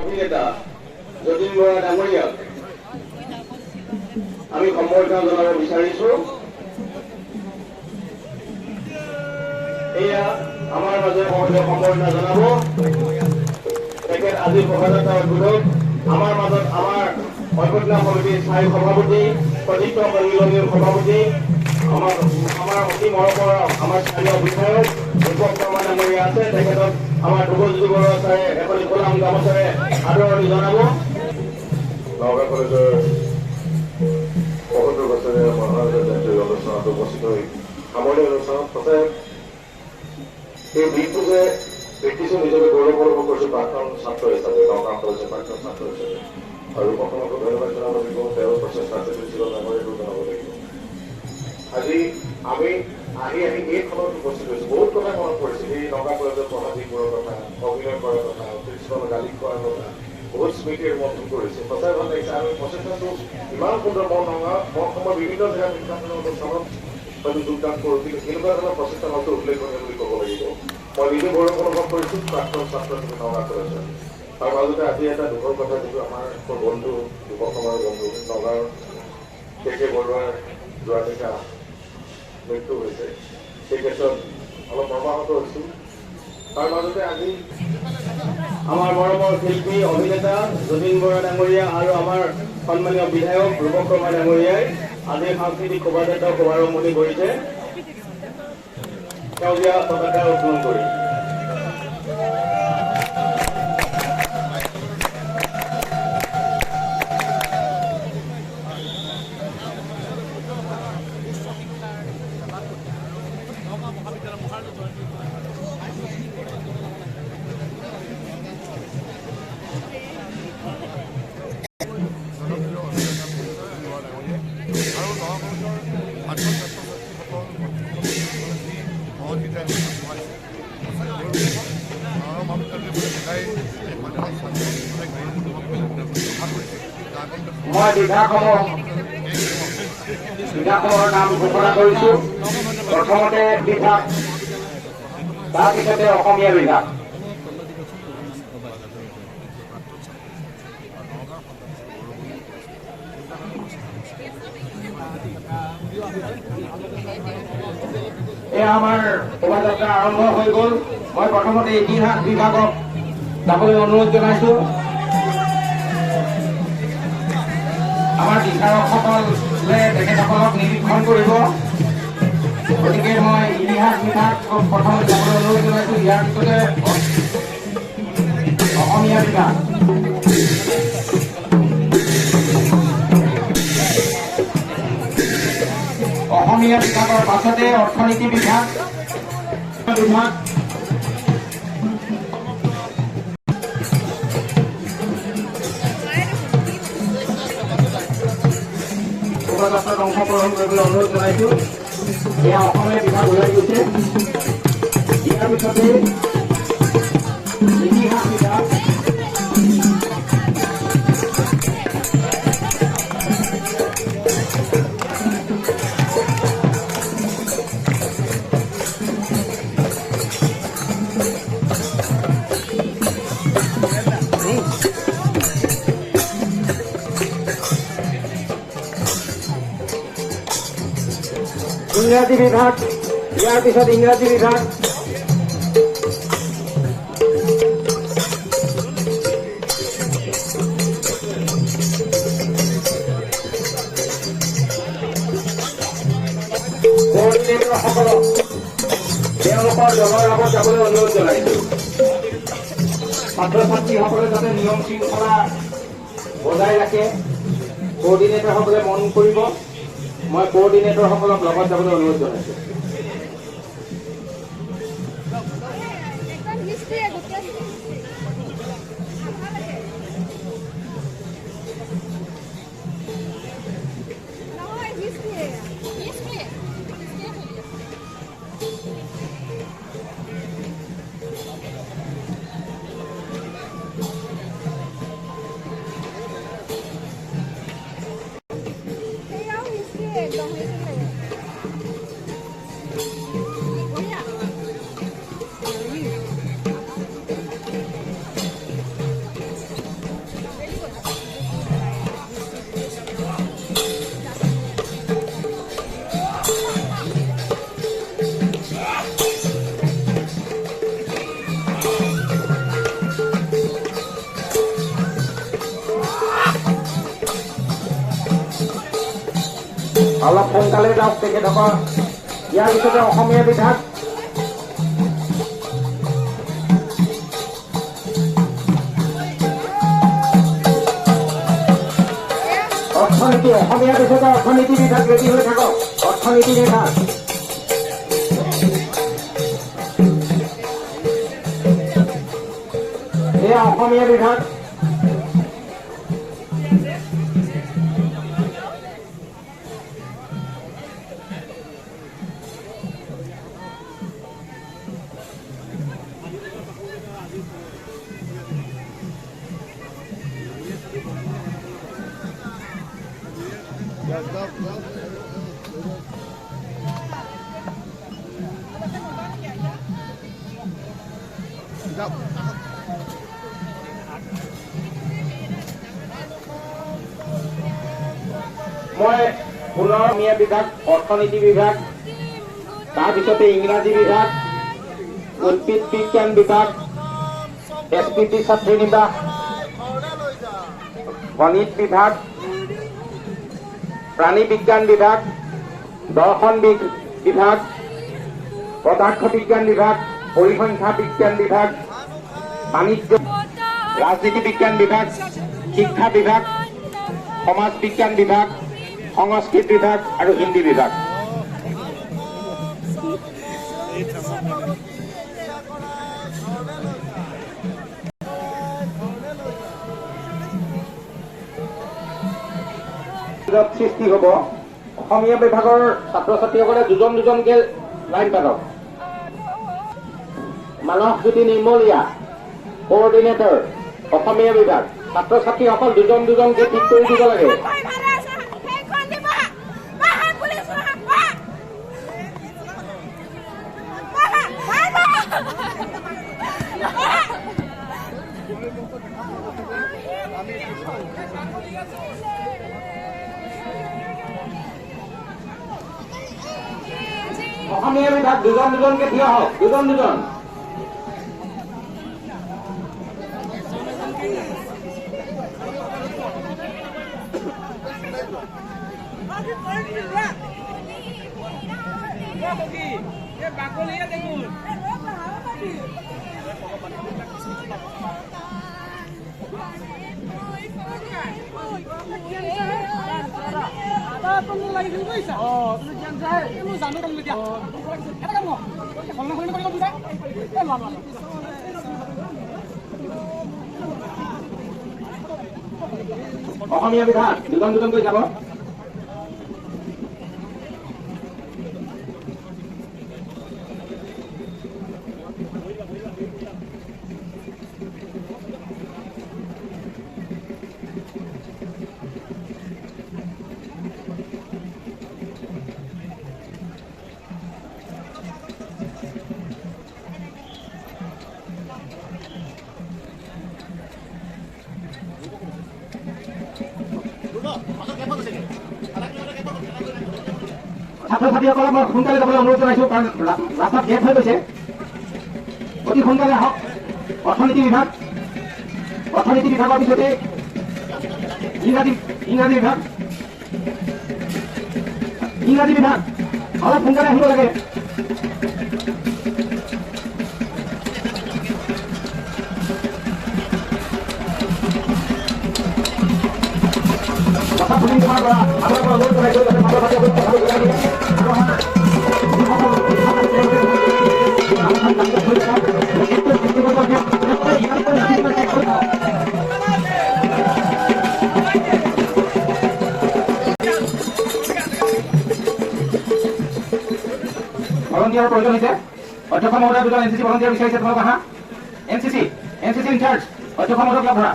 অভিনেতা যতীন বৰা ডাঙৰীয়াক আমি সম্বৰ্ধনা জনাব বিচাৰিছো। এয়া আমাৰ মাজে সম্বৰ্ধনা জনাব তেখেত আজি শোভাযাত্ৰা উদ্বোধক আমাৰ মাজত আমাৰ অভ্যৰ্থনা সমিতিৰ স্থায়ী সভাপতি প্ৰতিষ্ঠ সন্মিলনীৰ সভাপতি আমাৰ অতি মৰমৰ আমাৰ স্থানীয় বিধায়ক ৰূপক শৰ্মা ডাঙৰীয়া আছে। তেখেতক আমাৰ ধ্ৰুৱজ্যোতি বৰুৱা ছাৰে এখন গোলাম গামোচাৰে আদৰণি জনাব। নগাঁও কলেজৰ ৭৫ বছৰীয়া মহাৰাজৰ জয়ন্তী অনুষ্ঠানত উপস্থিত হৈ সামৰণি অনুষ্ঠানত সঁচাই এই দিনটো যে দেখিছোঁ নিজকে গৌৰৱ অনুভৱ কৰিছোঁ প্ৰাক্তন ছাত্ৰ হিচাপে, নগাঁও কলেজৰ প্ৰাক্তন ছাত্ৰ হিচাপে। আৰু প্ৰথমতে ধন্যবাদ জনাব লাগিব তেওঁৰ প্ৰচেষ্টা প্ৰিন্সিপাল মেমৰিয়েলটো জনাব লাগিব। আজি আমি আহি এইখনত উপস্থিত হৈছোঁ, বহুত কথা মনত পৰিছে। এই নগাঁও কলেজৰ পঢ়াদিবোৰৰ কথা, অভিনয় কৰাৰ কথা, প্ৰিন্সিপালৰ গালি খোৱাৰ কথা, বহুত স্মৃতিৰ মন্থন কৰিছে। সঁচাই ভাল লাগিছে। আমি প্ৰচেষ্টাটো ইমান সুন্দৰ মই বিভিন্ন জেগাত শিক্ষানুষ্ঠানৰ অনুষ্ঠানত হয়তো যোগদান কৰোঁ, কিন্তু এনেকুৱা ধৰণৰ প্ৰচেষ্টা হয়তো উল্লেখনীয় বুলি ক'ব লাগিব। মই নিজে গৌৰৱ অনুভৱ কৰিছোঁ প্ৰাক্তন ছাত্ৰ হিচাপে নগাঁও কলেজত। তাৰ মাজতে আজি এটা দুখৰ কথা, যিটো আমাৰ বন্ধু যুৱ সমাজৰ বন্ধু নগাঁৱৰ কে বৰুৱাৰ যোৱা নিশা মৃত্যু হৈছে। সেই ক্ষেত্ৰত অলপ মৰ্মাহত হৈছোঁ। তাৰ মাজতে আজি আমাৰ মৰমৰ শিল্পী অভিনেতা যতীন বৰা ডাঙৰীয়া আৰু আমাৰ সন্মানীয় বিধায়ক ৰূপক শৰ্মা ডাঙৰীয়াই আজি সাংস্কৃতিক শোভাযাত্ৰা শুভাৰম্ভণি কৰিছে সেউজীয়া পতাকা উত্তোলন কৰি। মই বিভাগসমূহৰ নাম ঘোষণা কৰিছোঁ। প্ৰথমতে বিভাগ, তাৰপিছতে অসমীয়া বিভাগ। এয়া আমাৰ শোভাযাত্ৰা আৰম্ভ হৈ গ'ল। মই প্ৰথমতে ইতিহাস বিভাগক যাবলৈ অনুৰোধ জনাইছোঁ। আমাৰ বিচাৰকসকলে তেখেতসকলক নিৰীক্ষণ কৰিব, গতিকে মই ইতিহাস বিভাগ প্ৰথমে যাবলৈ অনুৰোধ জনাইছোঁ। ইয়াৰ পিছতে অসমীয়া বিভাগ। অসমীয়া বিভাগৰ পাছতে অৰ্থনীতি বিভাগ শোভাযাত্ৰাত অংশগ্ৰহণ কৰিবলৈ অনুৰোধ জনাইছোঁ। এয়া অসমীয়া বিভাগ ওলাই গৈছে। ইয়াৰ পিছতে ইতিহাস বিভাগ, ইংৰাজী বিভাগ, ইয়াৰ পিছত ইংৰাজী বিভাগ, কোঅৰ্ডিনেটৰসকলক তেওঁলোকৰ দলৰ আগত যাবলৈ অনুৰোধ জনাইছোঁ। ছাত্ৰ ছাত্ৰীসকলে যাতে নিয়ম শৃংখলা বজাই ৰাখে, কোঅৰ্ডিনেটৰসকলে মন কৰিব। মই কোঅৰ্ডিনেটৰসকলক লগত যাবলৈ অনুৰোধ জনাইছোঁ। অলপ সোনকালে যাওক তেখেতসকল। ইয়াৰ পিছতে অসমীয়া বিভাগ অৰ্থনীতি, অসমীয়াৰ পিছতে অৰ্থনীতি বিভাগ ৰেডি হৈ থাকক। অৰ্থনীতি বিভাগ এয়া অসমীয়া বিভাগ। মই পুনৰ অসমীয়া বিভাগ, অৰ্থনীতি বিভাগ, তাৰপিছতে ইংৰাজী বিভাগ, উদ্ভিদ বিজ্ঞান বিভাগ, SPT ছাত্ৰী নিবাস, গণিত বিভাগ, প্ৰাণী বিজ্ঞান বিভাগ, দৰ্শন বিভাগ, পদাৰ্থ বিজ্ঞান বিভাগ, পৰিসংখ্যা বিজ্ঞান বিভাগ, বাণিজ্য, ৰাজনীতি বিজ্ঞান বিভাগ, শিক্ষা বিভাগ, সমাজ বিজ্ঞান বিভাগ, সংস্কৃত বিভাগ আৰু হিন্দী বিভাগ। সৃষ্টি হ'ব। অসমীয়া বিভাগৰ ছাত্ৰ ছাত্ৰীসকলে দুজন দুজনকে লাইন পাতক। মানসজ্যোতি নিৰ্মলীয়া কোঅৰ্ডিনেটৰ অসমীয়া বিভাগ। ছাত্ৰ ছাত্ৰীসকল দুজন দুজনকে ঠিক কৰি দিব লাগে। অসমীয়া বিভাগ দুজন দুজনকে থিয় হওক। দুজন দুজন অসমীয়া বিভাগ দুজন দুজনকৈ যাব। ছাত্ৰ ছাত্ৰীসকলক মই সোনকালে যাবলৈ অনুৰোধ জনাইছো, কাৰণ ৰাস্তাত গেপ হৈ গৈছে। অতি সোনকালে আহক। অৰ্থনীতি বিভাগ, অৰ্থনীতি বিভাগৰ পিছতে ইংৰাজী বিভাগ, ইংৰাজী বিভাগ অলপ সোনকালে আহিব লাগে। অনুৰোধ জনাইছো যাতে ছাত্ৰ ছাত্ৰীসকলক কথাটো বুজাই দিয়ে। ভলণ্টিয়াৰৰ প্ৰয়োজন হৈছে। অধ্যক্ষ মহোদয় দুজন NCC ভলণ্টিয়াৰ বিচাৰিছে। তোমালোক আহা। NCC ইনচাৰ্জ অধ্যক্ষ মহোদয়ক লগ ধৰা।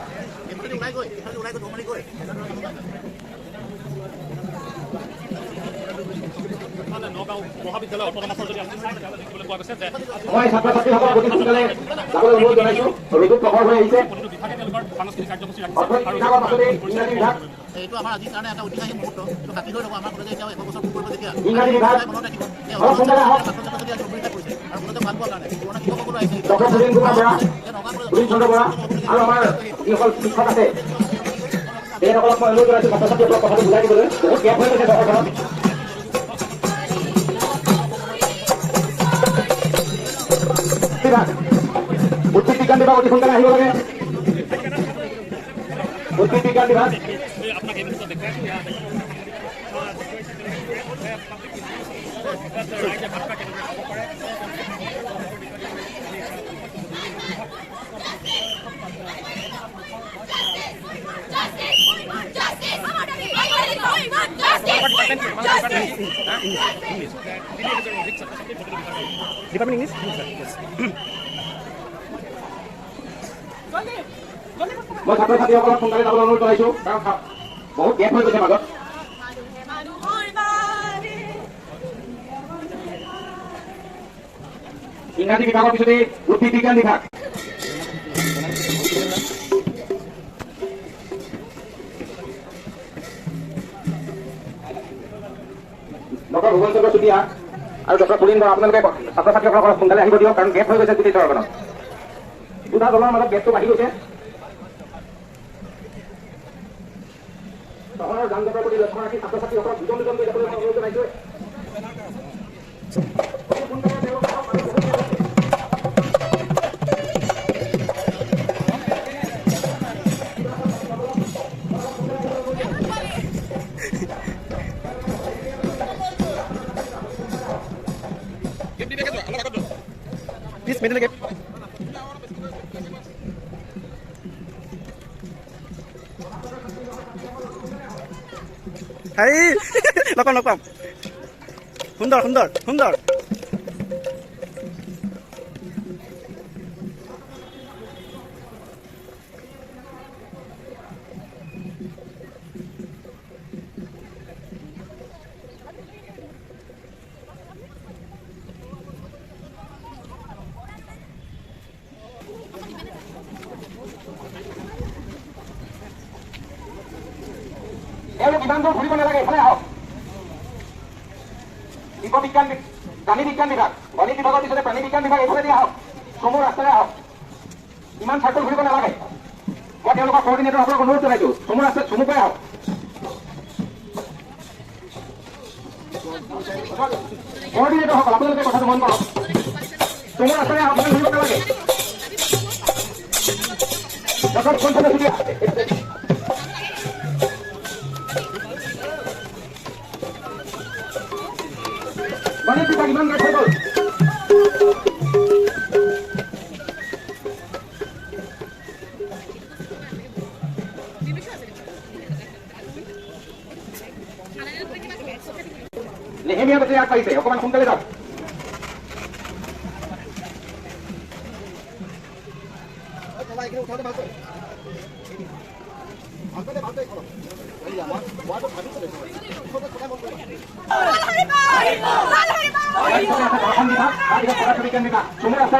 মই ছাত্ৰ ছাত্ৰীসকলক অতি সোনকালে যাবলৈ অনুৰোধ জনাইছো। ঋতু প্ৰখৰ হৈ আহিছে। এইটো আমাৰ আজিৰ কাৰণে এটা ঐতিহাসিক মুহূৰ্ত। বাকী হৈ ৰ'ব আমাৰ কলেজে এতিয়াও 1 বছৰ পূৰ্ব যেতিয়া ইংৰাজী বিভাগ আৰু আমাৰ যিসকল শিক্ষক আছে তেখেতসকলক মই অনুৰোধ জনাইছো ছাত্ৰ ছাত্ৰীসকলক কথাটো বুজাই দিবলৈ। বহুত গেপ হৈ গৈছে দৰ্শনত। বিভাগ উদ্ভিদ বিজ্ঞান বিভাগ অতি সোনকালে আহিব লাগে উদ্ভিদ বিজ্ঞান বিভাগ Department English? মই ছাত্ৰ ছাত্ৰীসকলক সোনকালে যাবলৈ অনুৰোধ জনাইছো কাৰণ বহুত গেপ হৈ গৈছে মাজত ইংৰাজী বিভাগৰ পিছতে উদ্ভিদ বিজ্ঞান বিভাগ ডক্টৰ ভূৱন চন্দ্ৰ চুতীয়া আৰু ডক্টৰ পুলিন বৰা আপোনালোকে ছাত্ৰ ছাত্ৰীসকলক সোনকালে আহিব দিয়ক কাৰণ গেপ হৈ গৈছে গোটেই চৰখনত দুটা দলৰ মাজত গেপটো বাঢ়ি গৈছে চহৰৰ যান জঁটৰ প্ৰতি লক্ষ্য ৰাখি ছাত্ৰ ছাত্ৰীসকলক দুজন দুজনকৈ যাবলৈ মই অনুৰোধ জনাইছো Please, middle gap. Hai, lakukan. Hundar. তেওঁলোক ইমান দূৰ ঘূৰিব নালাগে এইফালে আহক জীৱ বিজ্ঞান প্ৰাণী বিজ্ঞান বিভাগ গণিত বিভাগৰ পিছতে প্ৰাণী বিজ্ঞান বিভাগ এইফালেদি আহক চমু ৰাস্তাৰে আহক ইমান চাৰ্কল ঘূৰিব নালাগে মই তেওঁলোকৰ কৰ্ডিনেটৰসকলক অনুৰোধ জনাইছো চমু ৰাস্তাত চমুকৈ আহক কৰ্ডিনেটৰসকল আপোনালোকে কথাটো মন কৰক চমু ৰাস্তাৰে আহক ইমান ঘূৰিব নালাগে ডক্টৰ ভূৱন চন্দ্ৰ চুতীয়া গণিত বিভাগ ইমান গেট হৈ গ'ল লেহেমীয়া বেটেৰী আগবাঢ়িছে অকণমান সোনকালে যাওক চমু ৰাস্তা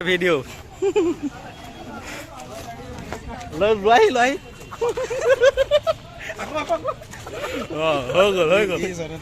Video. Lấy. Aku. Oh, hơ rồi.